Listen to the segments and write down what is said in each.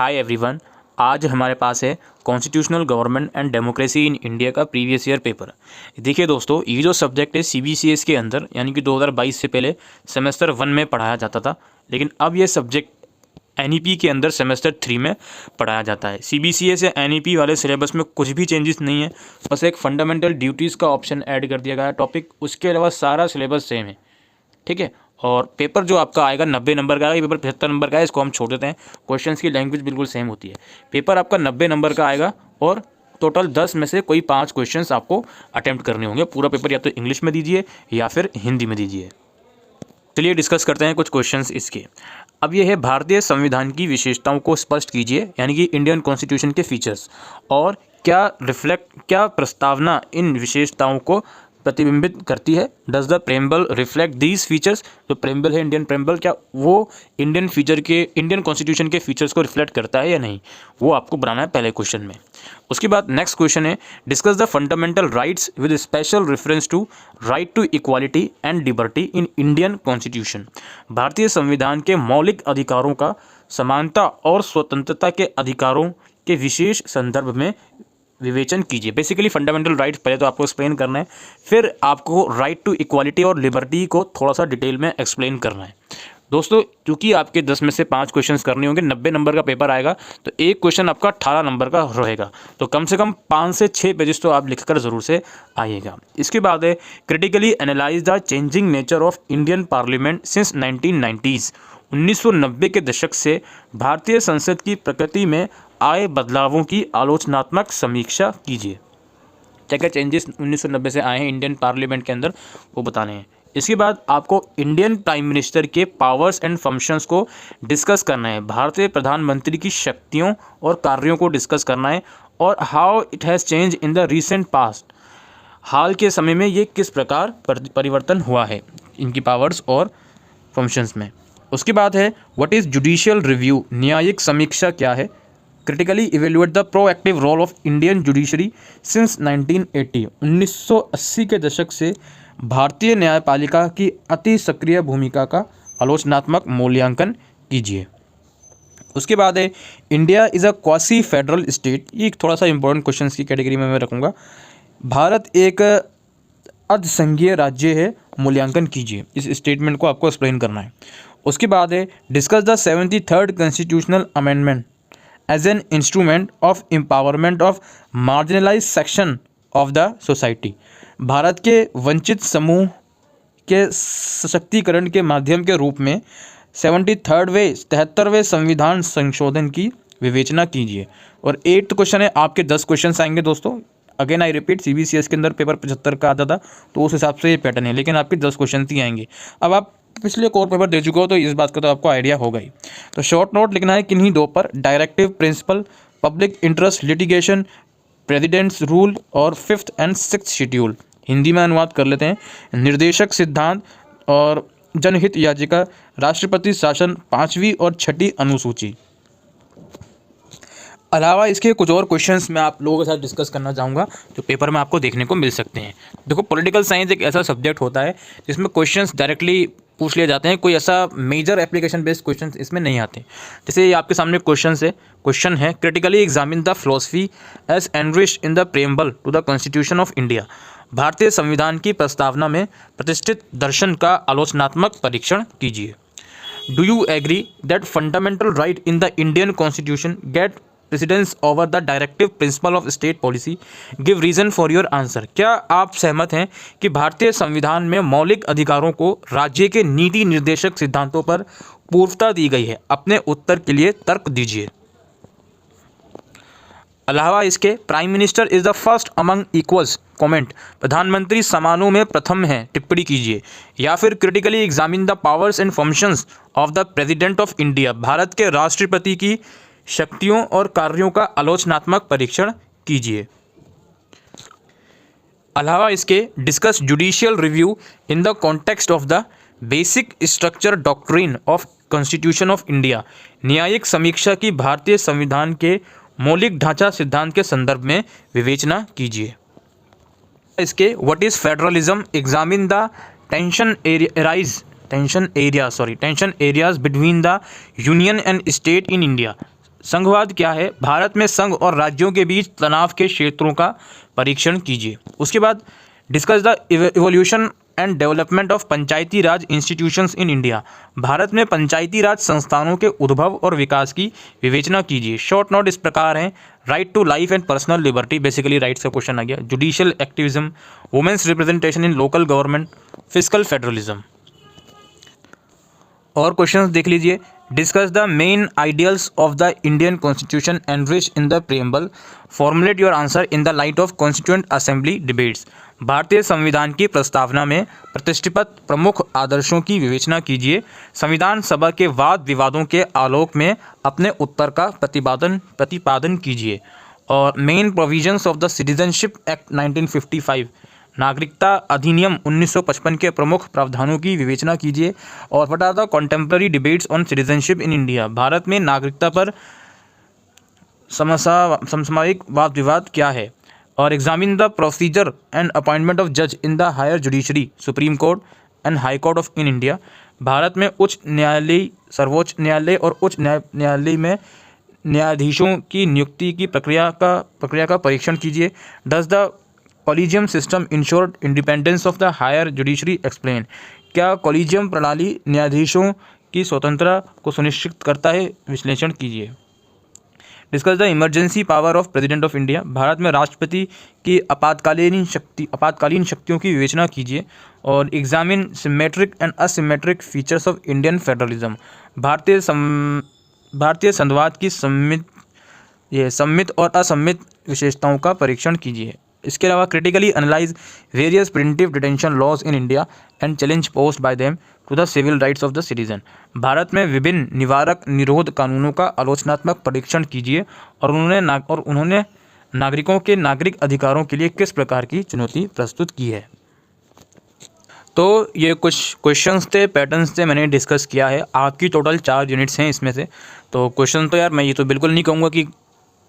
Hi everyone. आज हमारे पास है constitutional government and democracy in India का प्रीवियस ईयर पेपर। देखिए दोस्तों, ये जो सब्जेक्ट है सीबीसीएस के अंदर यानी कि 2022 से पहले सेमेस्टर 1 में पढ़ाया जाता था, लेकिन अब ये सब्जेक्ट एनईपी के अंदर सेमेस्टर 3 में पढ़ाया जाता है। सीबीसीएस या एनईपी वाले सिलेबस में कुछ भी चेंजेस नहीं है, बस एक फंडामेंटल ड्यूटीज़ का ऑप्शन ऐड कर दिया गया है टॉपिक, उसके अलावा सारा सिलेबस सेम है। ठीक है। और पेपर जो आपका आएगा 90 नंबर का आएगा, ये पेपर 75 नंबर का है, इसको हम छोड़ देते हैं। क्वेश्चंस की लैंग्वेज बिल्कुल सेम होती है। पेपर आपका 90 नंबर का आएगा और टोटल 10 में से कोई 5 क्वेश्चंस आपको अटेम्प्ट करने होंगे। पूरा पेपर या तो इंग्लिश में दीजिए या फिर हिंदी में दीजिए। चलिए डिस्कस करते हैं कुछ क्वेश्चंस इसके। अब ये है भारतीय संविधान की विशेषताओं को स्पष्ट कीजिए, यानी कि इंडियन कॉन्स्टिट्यूशन के फीचर्स, और क्या प्रस्तावना इन विशेषताओं को प्रतिबिंबित करती है। Does the preamble reflect these features. जो प्रेम्बल है, इंडियन प्रेम्बल, क्या वो इंडियन कॉन्स्टिट्यूशन के फीचर्स को रिफ्लेक्ट करता है या नहीं, वो आपको बनाना है पहले क्वेश्चन में। उसके बाद नेक्स्ट क्वेश्चन है, discuss the fundamental rights with special reference to right to equality and liberty in Indian constitution. भारतीय संविधान के मौलिक अधिकारों का समानता और स्वतंत्रता के अधिकारों के विशेष संदर्भ में विवेचन कीजिए। बेसिकली फंडामेंटल राइट्स पहले तो आपको एक्सप्लेन करना है, फिर आपको राइट टू इक्वालिटी और लिबर्टी को थोड़ा सा डिटेल में एक्सप्लेन करना है। दोस्तों, क्योंकि आपके 10 में से 5 क्वेश्चंस करने होंगे, 90 नंबर का पेपर आएगा, तो एक क्वेश्चन आपका 18 नंबर का रहेगा, तो कम से कम 5 से 6 पेजेस तो आप लिखकर ज़रूर से आइएगा। इसके बाद है, critically analyse the changing nature of Indian parliament since 1990s। 1990 के दशक से भारतीय संसद की प्रकृति में आए बदलावों की आलोचनात्मक समीक्षा कीजिए। क्या क्या चेंजेस 1990 से आए हैं इंडियन पार्लियामेंट के अंदर, वो बताने हैं। इसके बाद आपको इंडियन प्राइम मिनिस्टर के पावर्स एंड फंक्शंस को डिस्कस करना है। भारतीय प्रधानमंत्री की शक्तियों और कार्यों को डिस्कस करना है, और how it has change in the recent past. हाल के समय में ये किस प्रकार परिवर्तन हुआ है इनकी पावर्स और फंक्शंस में। उसके बाद है, व्हाट इज़ जुडिशियल रिव्यू, न्यायिक समीक्षा क्या है। Critically evaluate the proactive role of Indian judiciary since 1980। 1980 के दशक से भारतीय न्यायपालिका की अति सक्रिय भूमिका का आलोचनात्मक मूल्यांकन कीजिए। उसके बाद है, India is a quasi federal state. ये थोड़ा सा इंपॉर्टेंट क्वेश्चन की कैटेगरी में मैं रखूँगा। भारत एक अर्धसंघीय राज्य है, मूल्यांकन कीजिए। इस स्टेटमेंट को आपको एक्सप्लेन करना है। उसके बाद है, discuss the 73rd constitutional amendment as an instrument of empowerment of marginalise section of the society. भारत के वंचित समूह के सशक्तिकरण के माध्यम के रूप में 73वें संविधान संशोधन की विवेचना कीजिए। और 8th क्वेश्चन है, आपके 10 क्वेश्चन आएंगे दोस्तों। अगेन आई रिपीट, सीबीसीएस के अंदर पेपर 75 का आता था, तो उस हिसाब से ये पैटर्न है, लेकिन आपके 10 क्वेश्चन ही आएंगे। अब आप पिछले कोर पेपर दे चुके हो तो इस बात का तो आपको आइडिया होगा ही। तो शॉर्ट नोट लिखना है किन्हीं 2 पर, directive principle, public interest litigation, presidents rule और 5th and 6th schedule. Hindi में अनुवाद कर लेते हैं, निर्देशक सिद्धांत और जनहित याचिका, राष्ट्रपति शासन, 5वीं और 6ठी अनुसूची। अलावा इसके कुछ और क्वेश्चंस मैं आप लोगों के साथ डिस्कस करना चाहूँगा जो पेपर में आपको देखने को मिल सकते हैं। देखो, पॉलिटिकल साइंस एक ऐसा सब्जेक्ट होता है जिसमें क्वेश्चंस डायरेक्टली पूछ लिए जाते हैं, कोई ऐसा मेजर एप्लीकेशन बेस्ड क्वेश्चंस इसमें नहीं आते। जैसे ये आपके सामने क्वेश्चन है, critically examine the philosophy as enriched in the preamble to the constitution of India. भारतीय संविधान की प्रस्तावना में प्रतिष्ठित दर्शन का आलोचनात्मक परीक्षण कीजिए। Do you agree that fundamental right in the Indian constitution get precedence over the directive principle of state policy. Give reason for your answer. क्या आप सहमत हैं कि भारतीय संविधान में मौलिक अधिकारों को राज्य के नीति निर्देशक सिद्धांतों पर पूर्वता दी गई है। अपने उत्तर के लिए तर्क दीजिए। अलावा इसके, prime minister is the first among equals, comment, प्रधानमंत्री समानों में प्रथम है, टिप्पणी कीजिए। या फिर critically examine the powers and functions of the president of India. Bharat के राष्ट्रपति की शक्तियों और कार्यों का आलोचनात्मक परीक्षण कीजिए। अलावा इसके, discuss judicial review in the context of the basic structure doctrine of constitution of India. न्यायिक समीक्षा की भारतीय संविधान के मौलिक ढांचा सिद्धांत के संदर्भ में विवेचना कीजिए। इसके, what is federalism, examine the tension areas between the union and state in India. संघवाद क्या है, भारत में संघ और राज्यों के बीच तनाव के क्षेत्रों का परीक्षण कीजिए। उसके बाद discuss the evolution and development of Panchayati Raj institutions in India, Bharat में पंचायती राज संस्थानों के उद्भव और विकास की विवेचना कीजिए। शॉर्ट नोट इस प्रकार हैं, right to life and personal liberty, basically rights का क्वेश्चन आ गया, judicial activism, women's representation in local government, fiscal federalism. और क्वेश्चंस देख लीजिए, discuss the main ideals of the Indian constitution enriched in the preamble, formulate your answer in the light of constituent assembly debates, भारतीय संविधान की प्रस्तावना में प्रतिष्ठित प्रमुख आदर्शों की विवेचना कीजिए, संविधान सभा के वाद विवादों के आलोक में अपने उत्तर का प्रतिपादन कीजिए। और main provisions of the citizenship act 1955, नागरिकता अधिनियम 1955 के प्रमुख प्रावधानों की विवेचना कीजिए। और what are the contemporary debates on citizenship in India, Bharat में नागरिकता पर समसामयिक वाद विवाद क्या है। और examine the procedure and appointment of जज in the higher judiciary, supreme court and high court of in India, Bharat में उच्च न्यायालय, सर्वोच्च न्यायालय और उच्च न्यायालय में न्यायाधीशों की नियुक्ति की प्रक्रिया का परीक्षण कीजिए। Does the collegium system ensure independence of the higher judiciary explain, क्या कॉलेजियम प्रणाली न्यायाधीशों की स्वतंत्रता को सुनिश्चित करता है, विश्लेषण कीजिए। Discuss the emergency power of president of India, Bharat में राष्ट्रपति की आपातकालीन शक्तियों की विवेचना कीजिए। और examine symmetric and asymmetric features of Indian federalism, भारतीय संघवाद की सम्मित और असम्मित विशेषताओं का परीक्षण कीजिए। इसके अलावा critically analyse various preventive detention laws in India and challenge posed by them to the civil rights of the citizen, Bharat में विभिन्न निवारक निरोध कानूनों का आलोचनात्मक परीक्षण कीजिए। और उन्होंने नागरिकों के नागरिक अधिकारों के लिए किस प्रकार की चुनौती प्रस्तुत की है। तो ये कुछ क्वेश्चंस थे, पैटर्न्स थे, मैंने डिस्कस किया है। आपकी टोटल 4 यूनिट्स हैं इसमें से। तो क्वेश्चन तो यार मैं ये तो बिल्कुल नहीं कहूँगा कि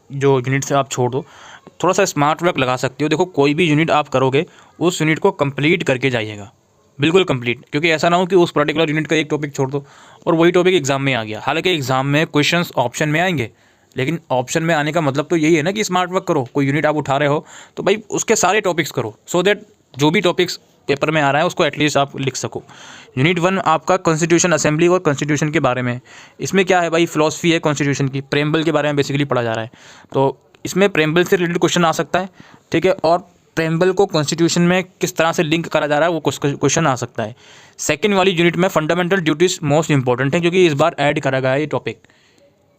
जो यूनिट से आप छोड़ दो, थोड़ा सा स्मार्ट वर्क लगा सकते हो। देखो कोई भी यूनिट आप करोगे उस यूनिट को कंप्लीट करके जाइएगा, बिल्कुल कंप्लीट, क्योंकि ऐसा ना हो कि उस पर्टिकुलर यूनिट का एक टॉपिक छोड़ दो और वही टॉपिक एग्जाम में आ गया। हालांकि एग्जाम में क्वेश्चंस ऑप्शन में आएंगे, लेकिन ऑप्शन में आने का मतलब तो यही है ना कि स्मार्ट वर्क करो। कोई यूनिट आप उठा रहे हो तो भाई उसके सारे टॉपिक्स करो, सो दैट जो भी टॉपिक्स पेपर में आ रहा है उसको एटलीस्ट आप लिख सको। यूनिट 1 आपका कॉन्स्टिट्यूशन असेंबली और कॉन्स्टिट्यूशन के बारे में। इसमें क्या है भाई, फिलॉसफी है कॉन्स्टिट्यूशन की, प्रेम्बल के बारे में बेसिकली पढ़ा जा रहा है। तो इसमें प्रेम्बल से रिलेटेड क्वेश्चन आ सकता है, ठीक है। और प्रेम्बल को कॉन्स्टिट्यूशन में किस तरह से लिंक करा जा रहा है वो क्वेश्चन आ सकता है। सेकंड वाली यूनिट में फंडामेंटल ड्यूटीज मोस्ट इंपॉर्टेंट है, क्योंकि इस बार ऐड करा गया है ये टॉपिक।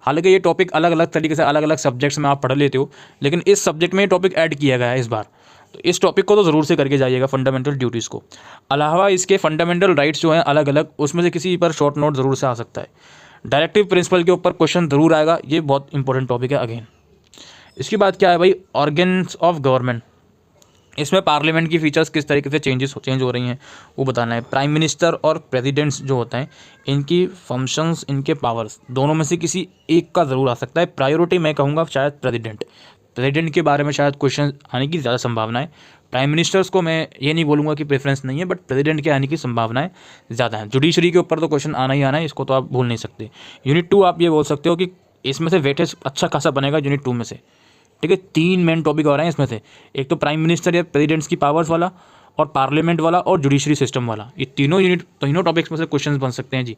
हालांकि ये टॉपिक अलग अलग तरीके से अलग अलग सब्जेक्ट्स में आप पढ़ लेते हो, लेकिन इस सब्जेक्ट में ये टॉपिक ऐड किया गया है इस बार। तो इस टॉपिक को तो ज़रूर से करके जाइएगा, फंडामेंटल ड्यूटीज़ को। अलावा इसके फंडामेंटल राइट्स जो हैं अलग अलग, उसमें से किसी पर शॉर्ट नोट ज़रूर से आ सकता है। डायरेक्टिव प्रिंसिपल के ऊपर क्वेश्चन ज़रूर आएगा, ये बहुत इंपॉर्टेंट टॉपिक है अगेन। इसके बाद क्या है भाई, ऑर्गन्स ऑफ गवर्नमेंट। इसमें पार्लियामेंट की फीचर्स किस तरीके से चेंज हो रही हैं वो बताना है। प्राइम मिनिस्टर और प्रेसिडेंट्स जो होते हैं, इनकी फंक्शंस, इनके पावर्स, दोनों में से किसी एक का ज़रूर आ सकता है। प्रायोरिटी मैं कहूँगा शायद प्रेसिडेंट के बारे में शायद क्वेश्चन आने की ज़्यादा संभावना है। प्राइम मिनिस्टर्स को मैं ये नहीं बोलूँगा कि प्रेफरेंस नहीं है, बट प्रेसिडेंट के आने की संभावनाएं ज़्यादा हैं। जुडिशरी के ऊपर तो क्वेश्चन आना ही आना है, इसको तो आप भूल नहीं सकते। यूनिट 2 आप ये बोल सकते हो कि इसमें से वेटेज अच्छा खासा बनेगा यूनिट 2 में से, ठीक है। 3 मेन टॉपिक हो रहे हैं इसमें से, एक तो प्राइम मिनिस्टर या प्रेसिडेंट्स की पावर्स वाला, और पार्लियामेंट वाला, और जुडिशरी सिस्टम वाला। ये तीनों टॉपिक्स में से क्वेश्चन बन सकते हैं जी।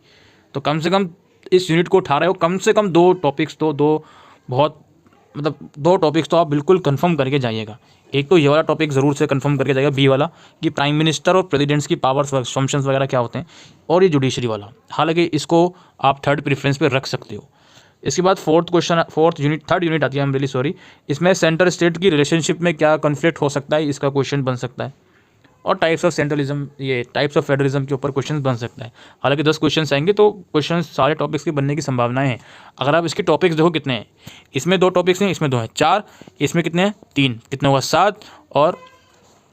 तो कम से कम इस यूनिट को उठा रहे हो, कम से कम 2 टॉपिक्स तो दो टॉपिक्स तो आप बिल्कुल कंफर्म करके जाइएगा। एक तो ये वाला टॉपिक ज़रूर से कंफर्म करके जाइएगा, बी वाला, कि प्राइम मिनिस्टर और प्रेसिडेंट्स की पावर्स फंक्शंस वगैरह क्या होते हैं, और ये जुडिशरी वाला। हालांकि इसको आप थर्ड प्रेफरेंस पे रख सकते हो। इसके बाद थर्ड यूनिट आती है, आई एम रियली सॉरी। इसमें सेंटर स्टेट की रिलेशनशिप में क्या कॉन्फ्लिक्ट हो सकता है, इसका क्वेश्चन बन सकता है। और टाइप्स ऑफ सेंट्रलिज्म, ये टाइप्स ऑफ फेडरलिज्म के ऊपर क्वेश्चन बन सकता है। हालांकि 10 क्वेश्चन आएंगे, तो क्वेश्चन सारे टॉपिक्स के बनने की संभावनाएं हैं। अगर आप इसके टॉपिक्स देखो कितने हैं, इसमें 2 टॉपिक्स हैं, इसमें 2 हैं, 4, इसमें कितने हैं 3, कितने होगा 7, और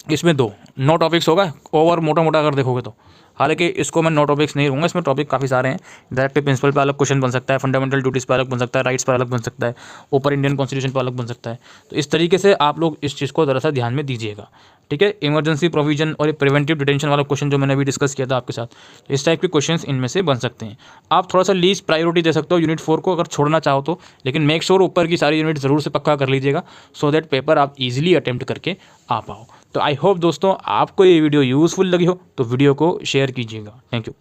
इसमें 2, 9 टॉपिक्स होगा ओवर मोटा अगर देखोगे तो। हालांकि इसको मैं 9 टॉपिक्स नहीं रहूँगा, इसमें टॉपिक काफ़ी सारे हैं। डायरेक्टिव प्रिंसिपल पर अलग क्वेश्चन बन सकता है, फंडामेंटल ड्यूटीज़ पर अलग बन सकता है, राइट्स पर अलग बन सकता है, ऊपर इंडियन कॉन्स्टिट्यूशन पर अलग बन सकता है। तो इस तरीके से आप लोग इस चीज़ को ज़रा सा ध्यान में दीजिएगा, ठीक है, इमरजेंसी प्रोविजन और प्रिवेंटिव डिटेंशन वाला क्वेश्चन जो मैंने अभी डिस्कस किया था आपके साथ, इस टाइप के क्वेश्चंस इनमें से बन सकते हैं। आप थोड़ा सा लीस्ट प्रायोरिटी दे सकते हो यूनिट 4 को अगर छोड़ना चाहो तो, लेकिन मेक श्योर ऊपर की सारी यूनिट ज़रूर से पक्का कर लीजिएगा सो दैट पेपर आप इजीली अटेम्प्ट करके आ पाओ। तो आई होप दोस्तों आपको ये वीडियो यूज़फुल लगी हो तो वीडियो को शेयर कीजिएगा। Thank you.